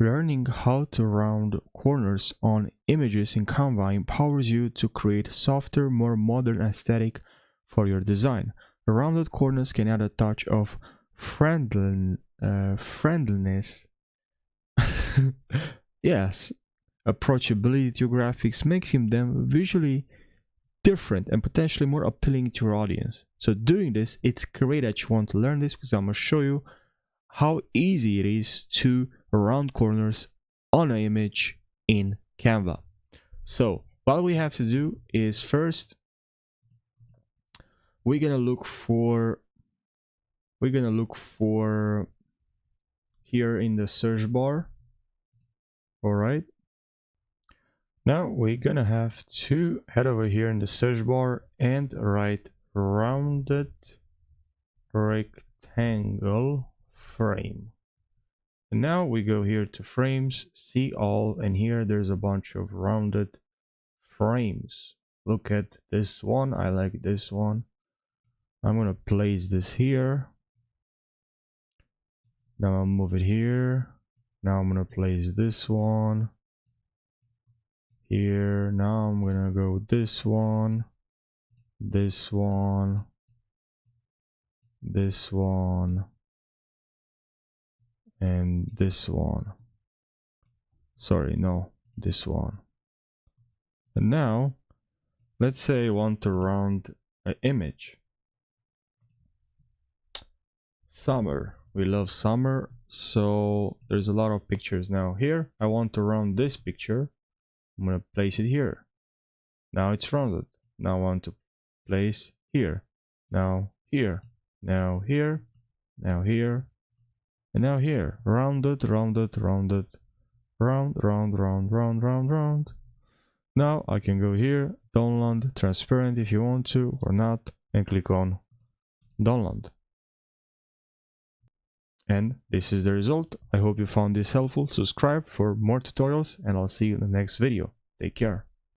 Learning how to round corners on images in Canva empowers you to create softer, more modern aesthetic for your design. Rounded corners can add a touch of friendliness. Yes, approachability to your graphics, making them visually different and potentially more appealing to your audience. So doing this, it's great that you want to learn this, because I'm going to show you how easy it is to round corners on an image in Canva. So what we have to do is, first we're gonna look for here in the search bar. All right, now we're gonna have to head over here in the search bar and write rounded rectangle frame. And now we go here to frames, see all, and here there's a bunch of rounded frames. Look at this one, I like this one. I'm gonna place this here. Now I'll move it here. Now I'm gonna place this one here. Now I'm gonna go this one, this one, this one, and this one. Sorry, no, this one. And now let's say I want to round an image. Summer, we love summer, so there's a lot of pictures. Now here I want to round this picture. I'm gonna place it here. Now it's rounded. Now I want to place here. Now here. Now here. Now here. And now here. Rounded, rounded, rounded. Round, round, round, round, round, round. Now I can go here, download transparent if you want to or not, and click on download. And this is the result. I hope you found this helpful. Subscribe for more tutorials, and I'll see you in the next video. Take care.